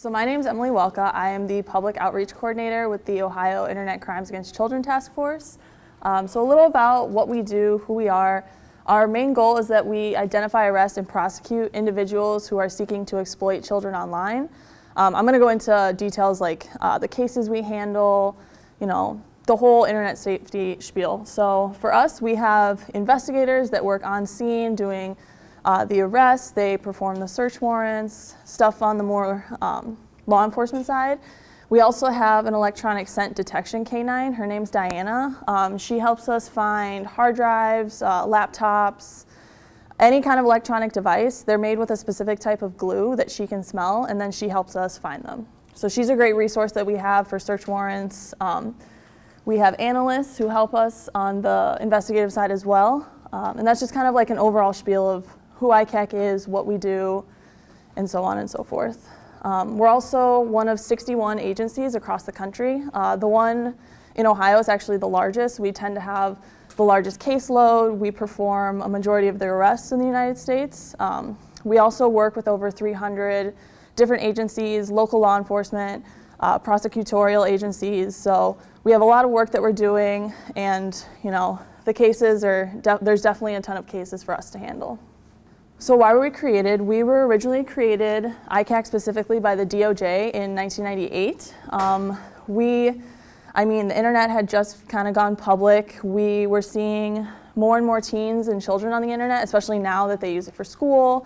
So my name is Emily Welka. I am the Public Outreach Coordinator with the Ohio Internet Crimes Against Children Task Force. So a little about what we do, who we are. Our main goal is that we identify, arrest, and prosecute individuals who are seeking to exploit children online. I'm going to go into details like the cases we handle, the whole internet safety spiel. So for us, we have investigators that work on scene doing the arrests. They perform the search warrants, stuff on the more law enforcement side. We also have an electronic scent detection canine. Her name's Diana. She helps us find hard drives, laptops, any kind of electronic device. They're made with a specific type of glue that she can smell, and then she helps us find them. So she's a great resource that we have for search warrants. We have analysts who help us on the investigative side as well. And that's just kind of like an overall spiel of who ICAC is, what we do, and so on and so forth. We're also one of 61 agencies across the country. The one in Ohio is actually the largest. We tend to have the largest caseload. We perform a majority of the arrests in the United States. We also work with over 300 different agencies, local law enforcement, prosecutorial agencies. So we have a lot of work that we're doing, and the cases are, there's definitely a ton of cases for us to handle. So why were we created? We were originally created, ICAC specifically, by the DOJ in 1998. The internet had just kind of gone public. We were seeing more and more teens and children on the internet, especially now that they use it for school,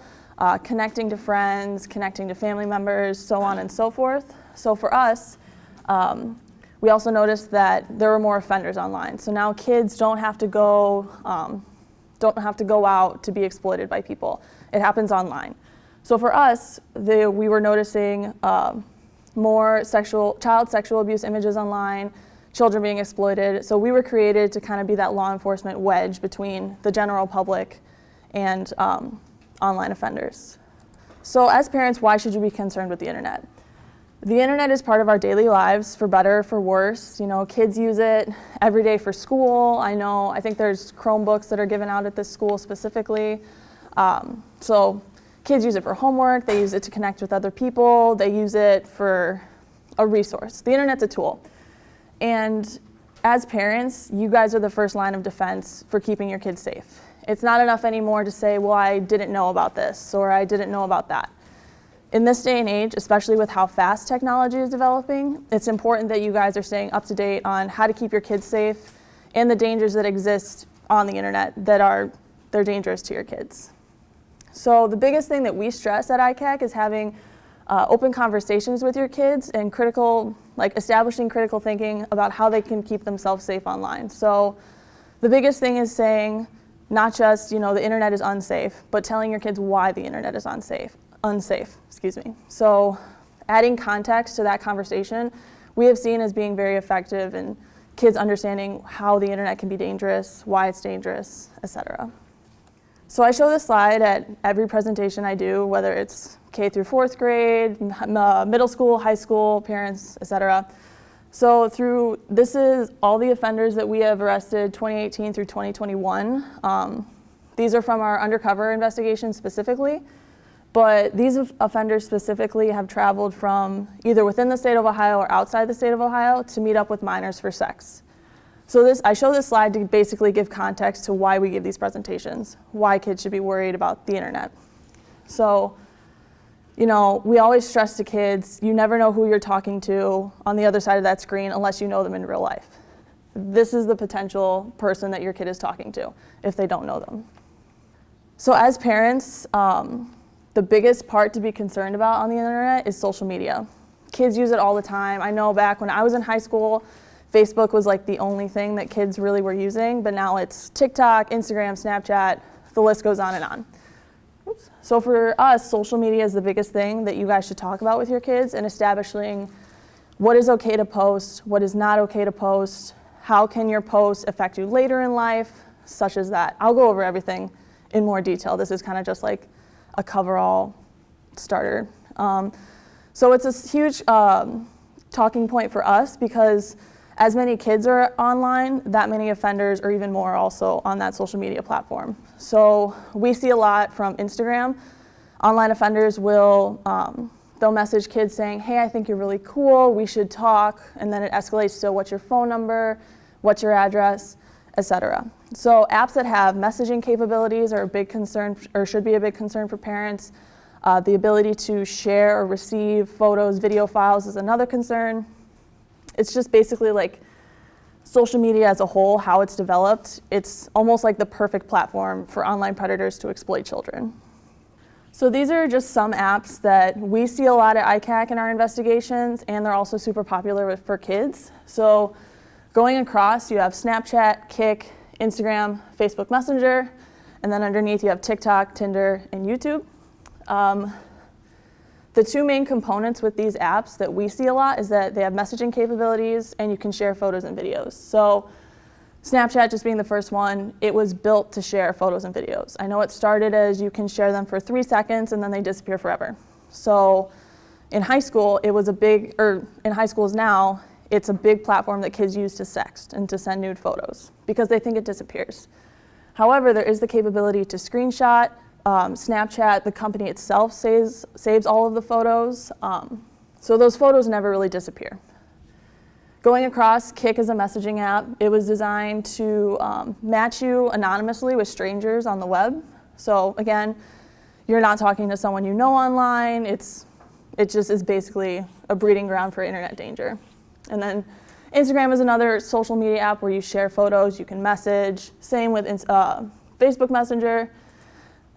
connecting to friends, connecting to family members, so on and so forth. So for us, we also noticed that there were more offenders online. So now kids don't have to go out to be exploited by people. It happens online. So for us, we were noticing more child sexual abuse images online, children being exploited. So we were created to kind of be that law enforcement wedge between the general public and online offenders. So as parents, why should you be concerned with the internet? The internet is part of our daily lives, for better or for worse. Kids use it every day for school. I think there's Chromebooks that are given out at this school specifically. So kids use it for homework, they use it to connect with other people, they use it for a resource. The internet's a tool. And as parents, you guys are the first line of defense for keeping your kids safe. It's not enough anymore to say, well, I didn't know about this, or I didn't know about that. In this day and age, especially with how fast technology is developing, it's important that you guys are staying up to date on how to keep your kids safe and the dangers that exist on the internet they're dangerous to your kids. So the biggest thing that we stress at ICAC is having open conversations with your kids and establishing critical thinking about how they can keep themselves safe online. So the biggest thing is saying not just, the internet is unsafe, but telling your kids why the internet is unsafe. So adding context to that conversation, we have seen as being very effective in kids understanding how the internet can be dangerous, why it's dangerous, etc. So I show this slide at every presentation I do, whether it's K through 4th grade, middle school, high school, parents, etc. So this is all the offenders that we have arrested 2018 through 2021. These are from our undercover investigation specifically. But these offenders specifically have traveled from either within the state of Ohio or outside the state of Ohio to meet up with minors for sex. So I show this slide to basically give context to why we give these presentations, why kids should be worried about the internet. So, we always stress to kids, you never know who you're talking to on the other side of that screen unless you know them in real life. This is the potential person that your kid is talking to if they don't know them. So as parents, the biggest part to be concerned about on the internet is social media. Kids use it all the time. I know back when I was in high school, Facebook was like the only thing that kids really were using, but now it's TikTok, Instagram, Snapchat, the list goes on and on. So for us, social media is the biggest thing that you guys should talk about with your kids, and establishing what is okay to post, what is not okay to post, how can your post affect you later in life, such as that. I'll go over everything in more detail. This is kind of just like a coverall starter. So it's a huge talking point for us because as many kids are online, that many offenders or even more also on that social media platform. So we see a lot from Instagram. Online offenders will they'll message kids saying, hey, I think you're really cool, we should talk, and then it escalates to what's your phone number, what's your address, etc. So apps that have messaging capabilities are a big concern, or should be a big concern for parents. The ability to share or receive photos, video files is another concern. It's just basically like social media as a whole, how it's developed. It's almost like the perfect platform for online predators to exploit children. So these are just some apps that we see a lot at ICAC in our investigations, and they're also super popular for kids. So going across, you have Snapchat, Kik, Instagram, Facebook Messenger, and then underneath you have TikTok, Tinder, and YouTube. The two main components with these apps that we see a lot is that they have messaging capabilities and you can share photos and videos. So Snapchat just being the first one, it was built to share photos and videos. I know it started as you can share them for 3 seconds and then they disappear forever. So in high school, in high schools now, it's a big platform that kids use to sext and to send nude photos because they think it disappears. However, there is the capability to screenshot. Snapchat, the company itself saves all of the photos, so those photos never really disappear. Going across, Kik is a messaging app. It was designed to match you anonymously with strangers on the web. So again, you're not talking to someone you know online. It just is basically a breeding ground for internet danger. And then Instagram is another social media app where you share photos, you can message. Same with Facebook Messenger.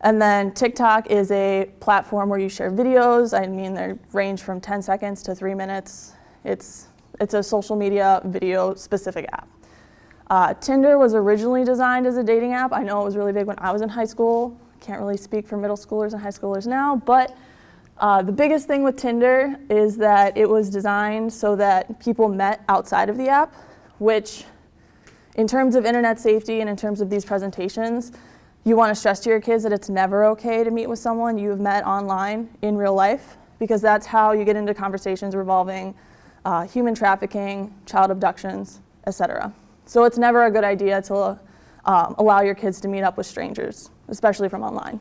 And then TikTok is a platform where you share videos. I mean, they range from 10 seconds to 3 minutes. It's a social media video specific app. Tinder was originally designed as a dating app. I know it was really big when I was in high school. Can't really speak for middle schoolers and high schoolers now, but the biggest thing with Tinder is that it was designed so that people met outside of the app, which in terms of internet safety and in terms of these presentations, you want to stress to your kids that it's never okay to meet with someone you've met online in real life, because that's how you get into conversations revolving human trafficking, child abductions, etc. So it's never a good idea to allow your kids to meet up with strangers, especially from online.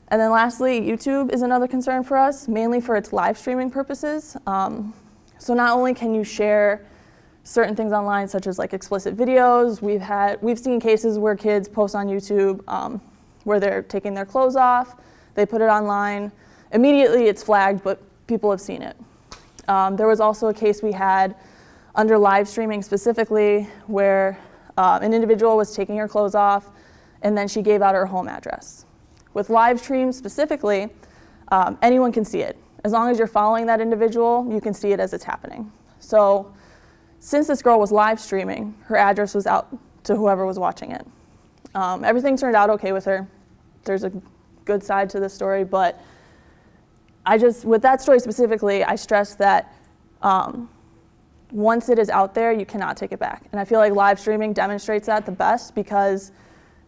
And then lastly, YouTube is another concern for us, mainly for its live streaming purposes. So not only can you share certain things online, such as like explicit videos, we've seen cases where kids post on YouTube where they're taking their clothes off, they put it online, immediately it's flagged, but people have seen it. There was also a case we had under live streaming specifically where an individual was taking her clothes off and then she gave out her home address. With live streams specifically, anyone can see it. As long as you're following that individual, you can see it as it's happening. So since this girl was live streaming, her address was out to whoever was watching it. Everything turned out okay with her. There's a good side to the story, but with that story specifically, I stress that once it is out there, you cannot take it back. And I feel like live streaming demonstrates that the best, because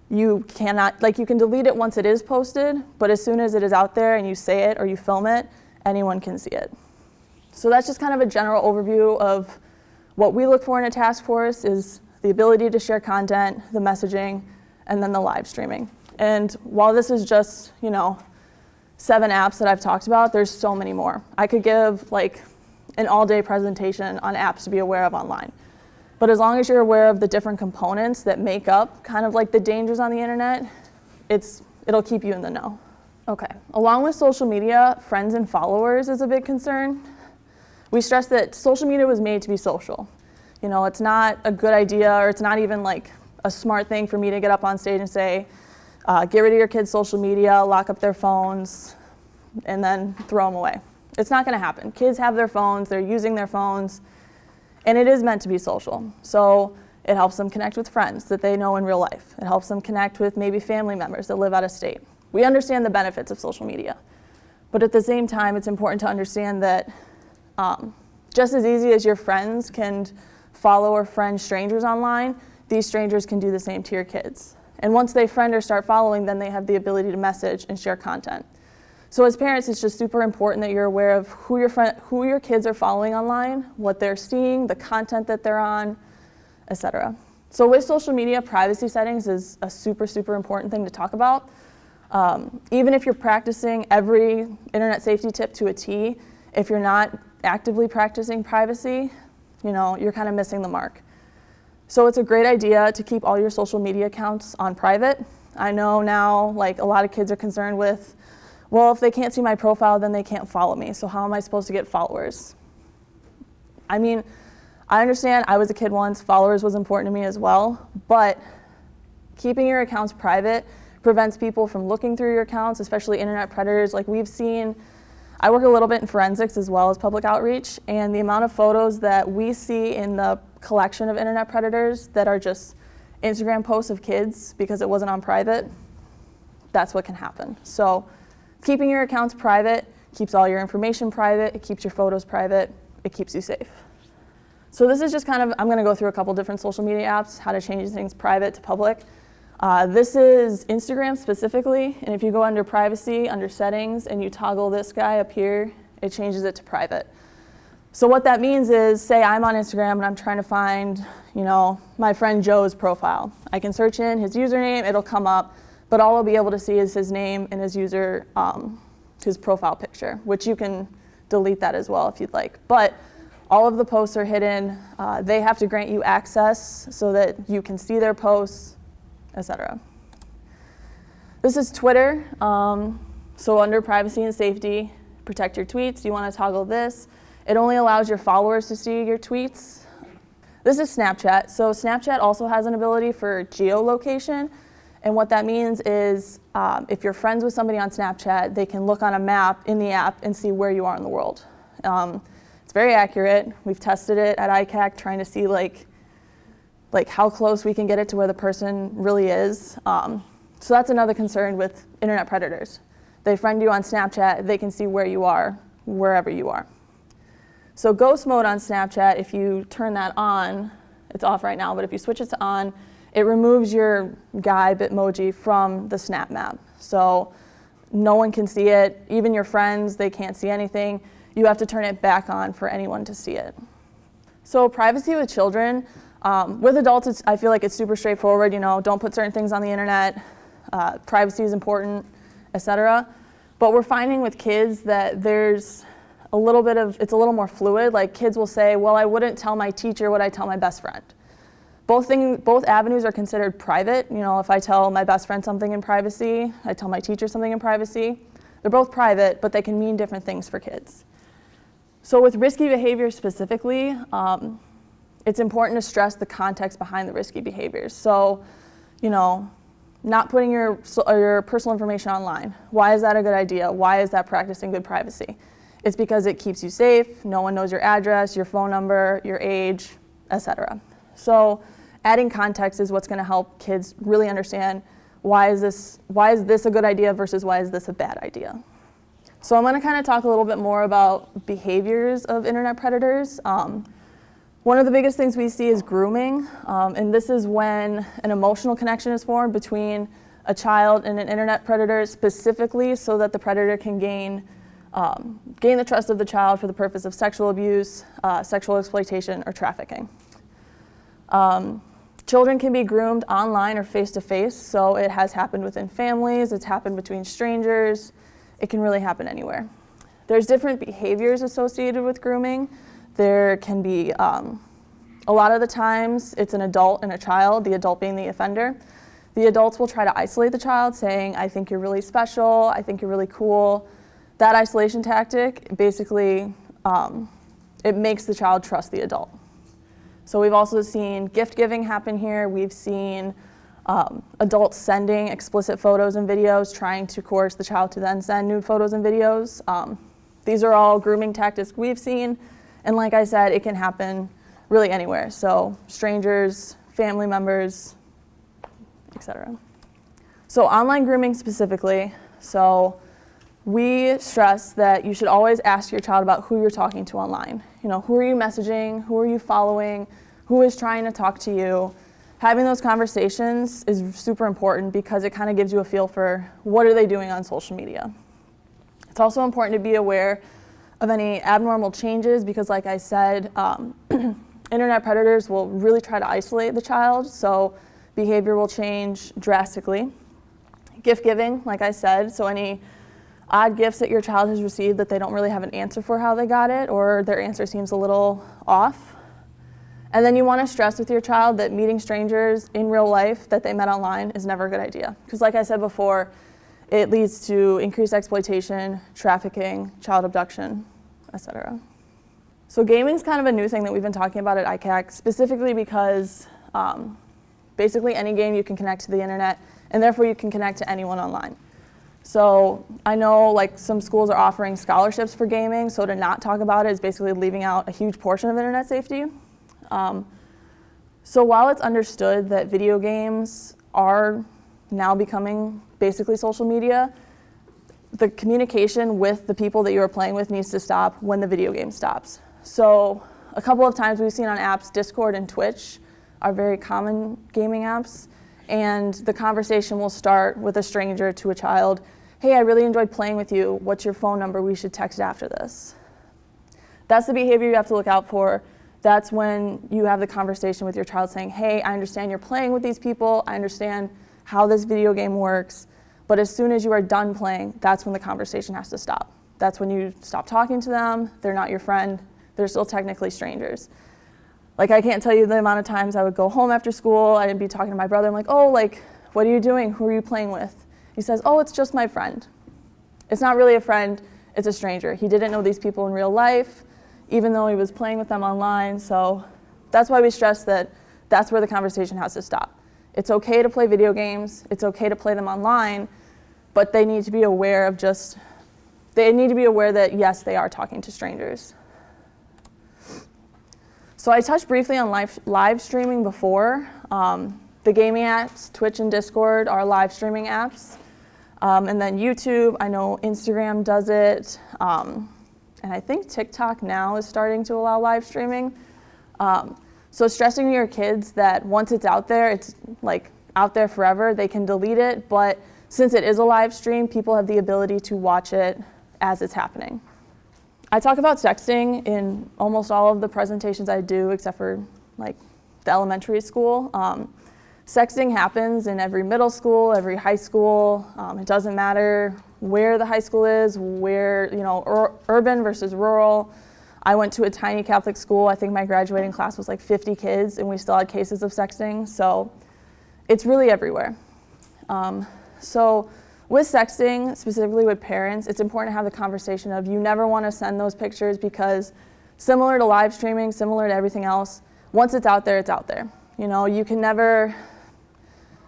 you can delete it once it is posted, but as soon as it is out there and you say it or you film it, anyone can see it. So that's just kind of a general overview of what we look for in a task force is the ability to share content, the messaging, and then the live streaming. And while this is just, 7 apps that I've talked about, there's so many more. I could give like an all-day presentation on apps to be aware of online. But as long as you're aware of the different components that make up kind of like the dangers on the internet, it'll keep you in the know. Okay, along with social media, friends and followers is a big concern. We stress that social media was made to be social. It's not a good idea, or it's not even like a smart thing for me to get up on stage and say, get rid of your kids' social media, lock up their phones, and then throw them away. It's not gonna happen. Kids have their phones, they're using their phones, and it is meant to be social. So it helps them connect with friends that they know in real life. It helps them connect with maybe family members that live out of state. We understand the benefits of social media, but at the same time, it's important to understand that just as easy as your friends can follow or friend strangers online, these strangers can do the same to your kids. And once they friend or start following, then they have the ability to message and share content. So as parents, it's just super important that you're aware of who your kids are following online, what they're seeing, the content that they're on, etc. So with social media, privacy settings is a super, super important thing to talk about. Even if you're practicing every internet safety tip to a T, if you're not actively practicing privacy, you're kind of missing the mark. So it's a great idea to keep all your social media accounts on private. I know now, like, a lot of kids are concerned with, well, if they can't see my profile, then they can't follow me. So how am I supposed to get followers? I mean, I understand, I was a kid once, followers was important to me as well, but keeping your accounts private prevents people from looking through your accounts, especially internet predators. Like we've seen, I work a little bit in forensics as well as public outreach, and the amount of photos that we see in the collection of internet predators that are just Instagram posts of kids because it wasn't on private, that's what can happen. So keeping your accounts private keeps all your information private, it keeps your photos private, it keeps you safe. So this is just kind of, I'm gonna go through a couple different social media apps, how to change things private to public. This is Instagram specifically, and if you go under privacy, under settings, and you toggle this guy up here, it changes it to private. So what that means is, say I'm on Instagram and I'm trying to find, my friend Joe's profile. I can search in his username, it'll come up, but all I'll be able to see is his name and his his profile picture, which you can delete that as well if you'd like. But all of the posts are hidden. They have to grant you access so that you can see their posts, etc. This is Twitter. So under privacy and safety, protect your tweets. You want to toggle this. It only allows your followers to see your tweets. This is Snapchat. So Snapchat also has an ability for geolocation. And what that means is if you're friends with somebody on Snapchat, they can look on a map in the app and see where you are in the world. It's very accurate. We've tested it at ICAC trying to see like how close we can get it to where the person really is. So that's another concern with internet predators. They friend you on Snapchat, they can see where you are, wherever you are. So ghost mode on Snapchat, if you turn that on, it's off right now, but if you switch it to on, it removes your guy Bitmoji from the Snap map. So no one can see it, even your friends, they can't see anything. You have to turn it back on for anyone to see it. So privacy with children, with adults, I feel like it's super straightforward, don't put certain things on the internet, privacy is important, etc. But we're finding with kids that there's it's a little more fluid. Like kids will say, well, I wouldn't tell my teacher what I tell my best friend. Both avenues are considered private. If I tell my best friend something in privacy, I tell my teacher something in privacy, they're both private, but they can mean different things for kids. So with risky behavior specifically, it's important to stress the context behind the risky behaviors. So, not putting your personal information online. Why is that a good idea? Why is that practicing good privacy? It's because it keeps you safe, no one knows your address, your phone number, your age, etc. So adding context is what's gonna help kids really understand why is this a good idea versus why is this a bad idea. So I'm gonna kind of talk a little bit more about behaviors of internet predators. One of the biggest things we see is grooming, and this is when an emotional connection is formed between a child and an internet predator specifically so that the predator can gain the trust of the child for the purpose of sexual abuse, sexual exploitation, or trafficking. Children can be groomed online or face-to-face, so it has happened within families, it's happened between strangers, it can really happen anywhere. There's different behaviors associated with grooming. There can be, a lot of the times, it's an adult and a child, the adult being the offender. The adults will try to isolate the child, saying, I think you're really special, I think you're really cool. That isolation tactic, basically, it makes the child trust the adult. So we've also seen gift giving happen here. We've seen adults sending explicit photos and videos, trying to coerce the child to then send nude photos and videos. These are all grooming tactics we've seen. And like I said, it can happen really anywhere. So strangers, family members, etc. So online grooming specifically. So we stress that you should always ask your child about who you're talking to online. Who are you messaging? Who are you following? Who is trying to talk to you? Having those conversations is super important because it kind of gives you a feel for what are they doing on social media. It's also important to be aware of any abnormal changes because, like I said, internet predators will really try to isolate the child, so behavior will change drastically. Gift giving, like I said, so any odd gifts that your child has received that they don't really have an answer for how they got it, or their answer seems a little off. And then you want to stress with your child that meeting strangers in real life that they met online is never a good idea. Because like I said before, it leads to increased exploitation, trafficking, child abduction, etc. So gaming is kind of a new thing that we've been talking about at ICAC, specifically because basically any game you can connect to the internet, and therefore you can connect to anyone online. So I know like some schools are offering scholarships for gaming, so to not talk about it is basically leaving out a huge portion of internet safety. So while it's understood that video games are now becoming basically social media, the communication with the people that you are playing with needs to stop when the video game stops. So a couple of times we've seen on apps, Discord and Twitch are very common gaming apps, and the conversation will start with a stranger to a child. Hey, I really enjoyed playing with you. What's your phone number? We should text after this. That's the behavior you have to look out for. That's when you have the conversation with your child saying, hey, I understand you're playing with these people. I understand how this video game works. But as soon as you are done playing, that's when the conversation has to stop. That's when you stop talking to them. They're not your friend. They're still technically strangers. Like, I can't tell you the amount of times I would go home after school. I'd be talking to my brother. I'm like, oh, like, what are you doing? Who are you playing with? He says, oh, it's just my friend. It's not really a friend. It's a stranger. He didn't know these people in real life, even though he was playing with them online. So that's why we stress that that's where the conversation has to stop. It's okay to play video games. It's okay to play them online, but they need to be aware of that, yes, they are talking to strangers. So I touched briefly on live streaming before. The gaming apps, Twitch and Discord, are live streaming apps. And then YouTube, I know Instagram does it. And I think TikTok now is starting to allow live streaming. So stressing to your kids that once it's out there, it's like out there forever. They can delete it, but since it is a live stream, people have the ability to watch it as it's happening. I talk about sexting in almost all of the presentations I do, except for like the elementary school. Sexting happens in every middle school, every high school. It doesn't matter where the high school is, where, urban versus rural. I went to a tiny Catholic school. I think my graduating class was like 50 kids, and we still had cases of sexting. So it's really everywhere. So with sexting, specifically with parents, it's important to have the conversation of you never want to send those pictures because similar to live streaming, similar to everything else, once it's out there, it's out there. You can never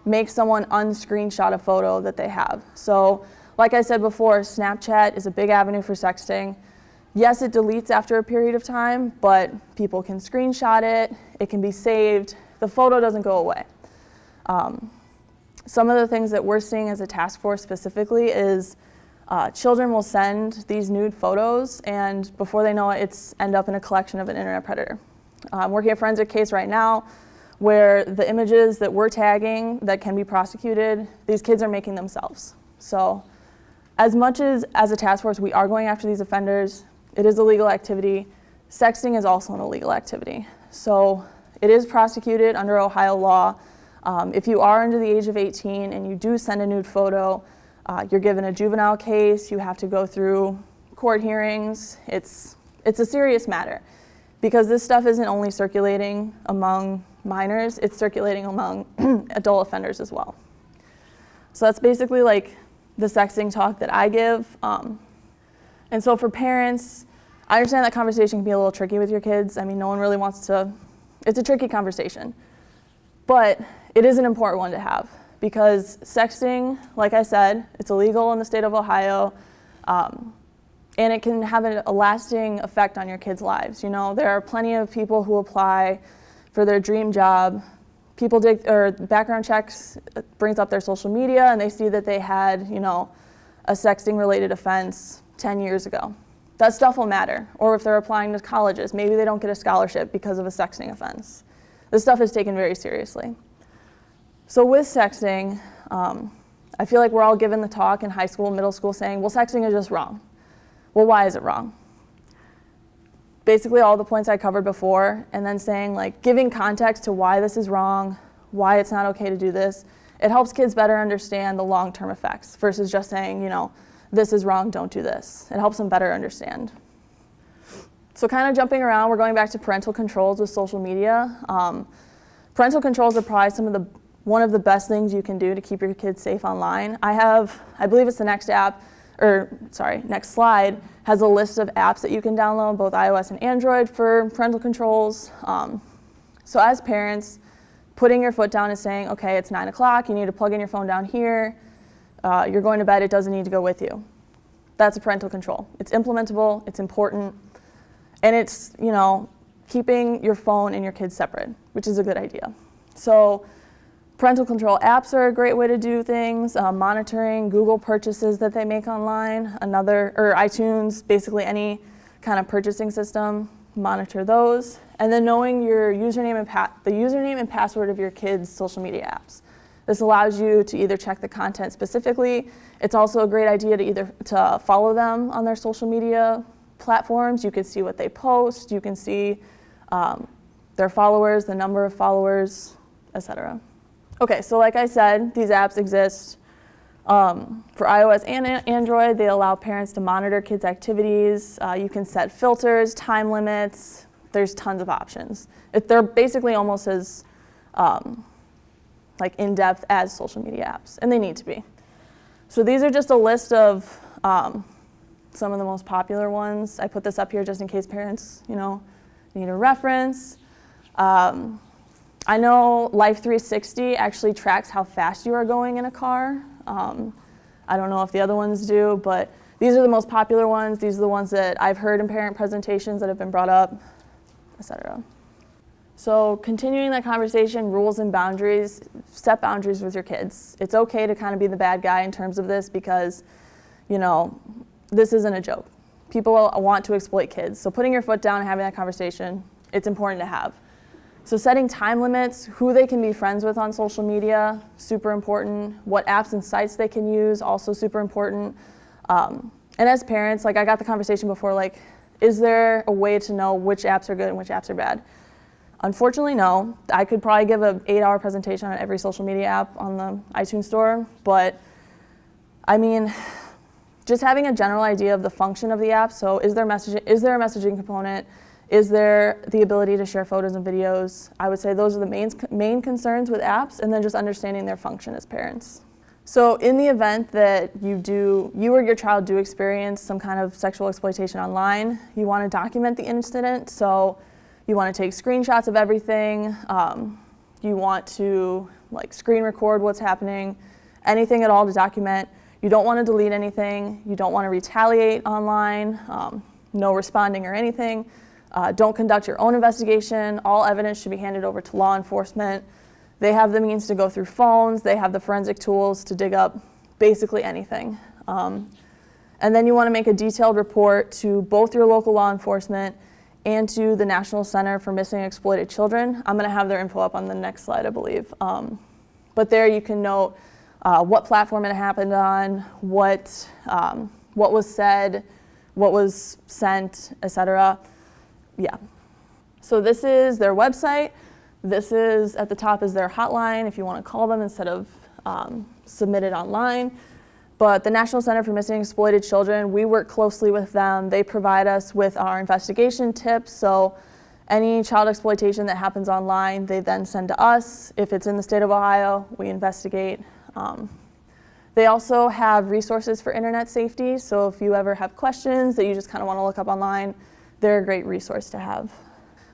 make someone unscreenshot a photo that they have. So like I said before, Snapchat is a big avenue for sexting. Yes, it deletes after a period of time, but people can screenshot it. It can be saved. The photo doesn't go away. Some of the things that we're seeing as a task force specifically is children will send these nude photos, and before they know it, it's end up in a collection of an internet predator. I'm working a forensic case right now where the images that we're tagging that can be prosecuted, these kids are making themselves. So as much as a task force, we are going after these offenders. It is a legal activity. Sexting is also an illegal activity. So it is prosecuted under Ohio law. If you are under the age of 18 and you do send a nude photo, you're given a juvenile case. You have to go through court hearings. It's a serious matter because this stuff isn't only circulating among minors, it's circulating among adult offenders as well. So that's basically like the sexting talk that I give. And so for parents, I understand that conversation can be a little tricky with your kids. I mean, no one really wants to, it's a tricky conversation. But it is an important one to have because sexting, like I said, it's illegal in the state of Ohio, and it can have a lasting effect on your kids' lives. There are plenty of people who apply for their dream job. People background checks brings up their social media and they see that they had, a sexting related offense 10 years ago. That stuff will matter. Or if they're applying to colleges, maybe they don't get a scholarship because of a sexting offense. This stuff is taken very seriously. So with sexting, I feel like we're all given the talk in high school, middle school saying, well, sexting is just wrong. Well, why is it wrong? Basically all the points I covered before, and then saying giving context to why this is wrong, why it's not okay to do this. It helps kids better understand the long-term effects versus just saying, you know, this is wrong, don't do this. It helps them better understand. So kind of jumping around, we're going back to parental controls with social media. Parental controls are probably one of the best things you can do to keep your kids safe online. I believe it's the next slide, has a list of apps that you can download, both iOS and Android, for parental controls. So as parents, putting your foot down and saying, okay, it's 9 o'clock, you need to plug in your phone down here, you're going to bed, it doesn't need to go with you. That's a parental control. It's implementable, it's important, and it's, you know, keeping your phone and your kids separate, which is a good idea. So parental control apps are a great way to do things, monitoring Google purchases that they make online, or iTunes, basically any kind of purchasing system, monitor those. And then knowing your username and password of your kids' social media apps. This allows you to either check the content specifically. It's also a great idea to follow them on their social media platforms. You can see what they post, you can see their followers, the number of followers, etc. Okay, so like I said, these apps exist for iOS and Android. They allow parents to monitor kids' activities. You can set filters, time limits. There's tons of options. They're basically almost as like in-depth as social media apps, and they need to be. So these are just a list of some of the most popular ones. I put this up here just in case parents, you know, need a reference. I know Life360 actually tracks how fast you are going in a car. I don't know if the other ones do, but these are the most popular ones. These are the ones that I've heard in parent presentations that have been brought up, etc. So continuing that conversation, rules and boundaries, set boundaries with your kids. It's okay to kind of be the bad guy in terms of this because, you know, this isn't a joke. People want to exploit kids. So putting your foot down and having that conversation, it's important to have. So setting time limits, who they can be friends with on social media, super important. What apps and sites they can use, also super important. And as parents, like I got the conversation before, like, is there a way to know which apps are good and which apps are bad? Unfortunately, no. I could probably give an 8-hour presentation on every social media app on the iTunes store, but I mean, just having a general idea of the function of the app. So is there a messaging component? Is there the ability to share photos and videos? I would say those are the main concerns with apps, and then just understanding their function as parents. So in the event that you or your child do experience some kind of sexual exploitation online, you want to document the incident. So you want to take screenshots of everything. You want to screen record what's happening, anything at all to document. You don't want to delete anything. You don't want to retaliate online, no responding or anything. Don't conduct your own investigation. All evidence should be handed over to law enforcement. They have the means to go through phones. They have the forensic tools to dig up basically anything. And then you want to make a detailed report to both your local law enforcement and to the National Center for Missing and Exploited Children. I'm going to have their info up on the next slide, I believe. But there you can note what platform it happened on, what was said, what was sent, etc. Yeah. So this is their website. This is, at the top is their hotline if you want to call them instead of submit it online. But the National Center for Missing and Exploited Children, we work closely with them. They provide us with our investigation tips. So any child exploitation that happens online, they then send to us. If it's in the state of Ohio, we investigate. They also have resources for internet safety. So if you ever have questions that you just kind of want to look up online, they're a great resource to have.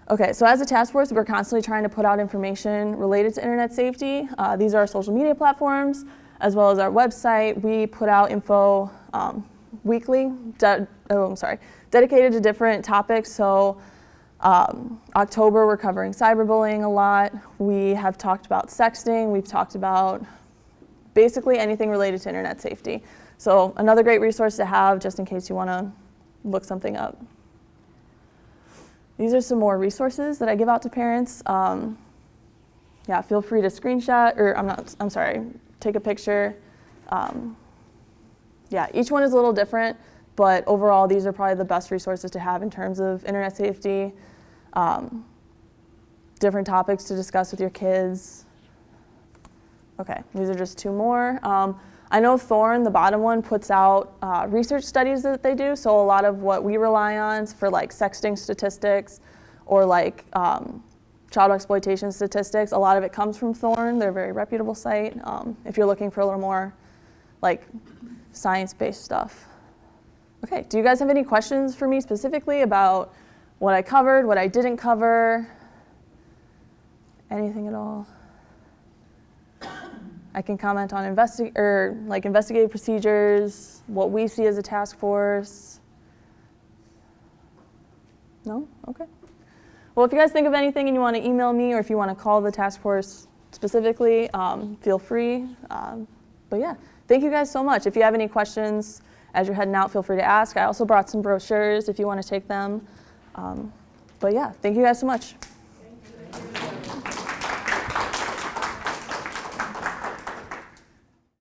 Okay, so as a task force, we're constantly trying to put out information related to internet safety. These are our social media platforms, as well as our website. We put out info weekly, dedicated to different topics. So October, we're covering cyberbullying a lot. We have talked about sexting. We've talked about basically anything related to internet safety. So another great resource to have just in case you want to look something up. These are some more resources that I give out to parents. Yeah, feel free to screenshot, or take a picture. Yeah, each one is a little different, but overall these are probably the best resources to have in terms of internet safety, different topics to discuss with your kids. Okay, these are just two more. I know Thorn, the bottom one, puts out research studies that they do. So a lot of what we rely on for like sexting statistics or like child exploitation statistics, a lot of it comes from Thorn. They're a very reputable site if you're looking for a little more like science-based stuff. Okay, do you guys have any questions for me specifically about what I covered, what I didn't cover? Anything at all? I can comment on investigative procedures, what we see as a task force. No? Okay. Well, if you guys think of anything and you want to email me, or if you want to call the task force specifically, feel free. But yeah, thank you guys so much. If you have any questions as you're heading out, feel free to ask. I also brought some brochures if you want to take them. But yeah, thank you guys so much. Thank you.